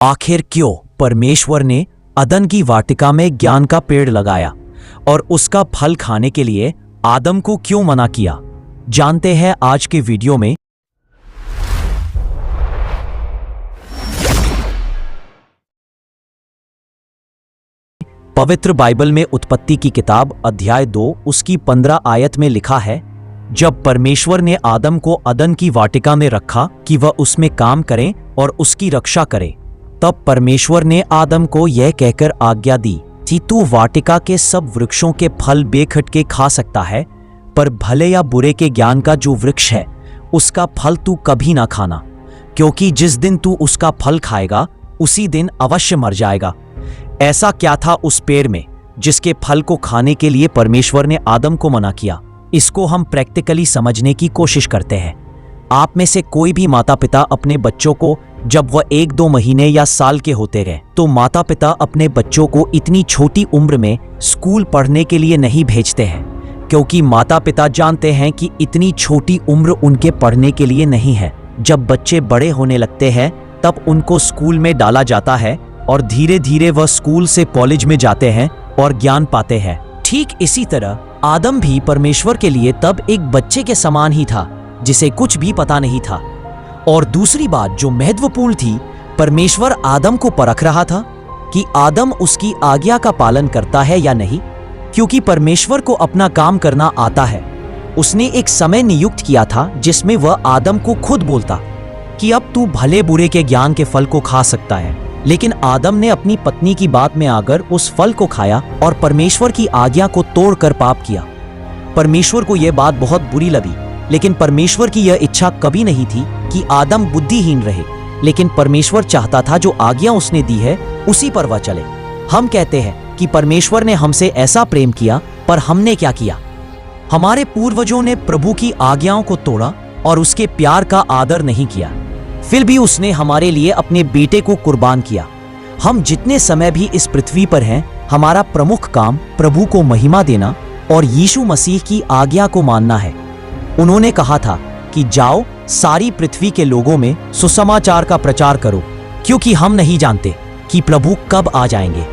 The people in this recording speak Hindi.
आखिर क्यों परमेश्वर ने अदन की वाटिका में ज्ञान का पेड़ लगाया और उसका फल खाने के लिए आदम को क्यों मना किया, जानते हैं आज के वीडियो में। पवित्र बाइबल में उत्पत्ति की किताब अध्याय 2 उसकी 15 आयत में लिखा है, जब परमेश्वर ने आदम को अदन की वाटिका में रखा कि वह उसमें काम करे और उसकी रक्षा करे, तब परमेश्वर ने आदम को यह कहकर आज्ञा दी कि तू वाटिका के सब वृक्षों के फल बेखटके खा सकता है, पर भले या बुरे के ज्ञान का जो वृक्ष है उसका फल तू कभी ना खाना, क्योंकि जिस दिन तू उसका फल खाएगा उसी दिन अवश्य मर जाएगा। ऐसा क्या था उस पेड़ में जिसके फल को खाने के लिए परमेश्वर ने आदम को मना किया? इसको हम प्रैक्टिकली समझने की कोशिश करते हैं। आप में से कोई भी माता पिता अपने बच्चों को जब वह 1-2 महीने या साल के होते गए तो माता पिता अपने बच्चों को इतनी छोटी उम्र में स्कूल पढ़ने के लिए नहीं भेजते हैं, क्योंकि माता पिता जानते हैं कि इतनी छोटी उम्र उनके पढ़ने के लिए नहीं है। जब बच्चे बड़े होने लगते हैं तब उनको स्कूल में डाला जाता है और धीरे धीरे वह स्कूल से कॉलेज में जाते हैं और ज्ञान पाते हैं। ठीक इसी तरह आदम भी परमेश्वर के लिए तब एक बच्चे के समान ही था जिसे कुछ भी पता नहीं था। और दूसरी बात जो महत्वपूर्ण थी, परमेश्वर आदम को परख रहा था कि आदम उसकी आज्ञा का पालन करता है या नहीं, क्योंकि परमेश्वर को अपना काम करना आता है। उसने एक समय नियुक्त किया था जिसमें वह आदम को खुद बोलता कि अब तू भले बुरे के ज्ञान के फल को खा सकता है, लेकिन आदम ने अपनी पत्नी की बात में आकर उस फल को खाया और परमेश्वर की आज्ञा को तोड़कर पाप किया। परमेश्वर को यह बात बहुत बुरी लगी, लेकिन परमेश्वर की यह इच्छा कभी नहीं थी कि आदम बुद्धिहीन रहे, लेकिन परमेश्वर चाहता था जो आज्ञा उसने दी है उसी पर वह चले। हम कहते हैं कि परमेश्वर ने हमसे ऐसा प्रेम किया, पर हमने क्या किया? हमारे पूर्वजों ने प्रभु की आज्ञाओं को तोड़ा और उसके प्यार का आदर नहीं किया। फिर भी उसने हमारे लिए अपने बेटे को कुर्बान किया। हम जितने समय भी इस पृथ्वी पर हैं, हमारा प्रमुख काम प्रभु को महिमा देना और यीशु मसीह की आज्ञा को मानना है। उन्होंने कहा था कि जाओ सारी पृथ्वी के लोगों में सुसमाचार का प्रचार करो, क्योंकि हम नहीं जानते कि प्रभु कब आ जाएंगे।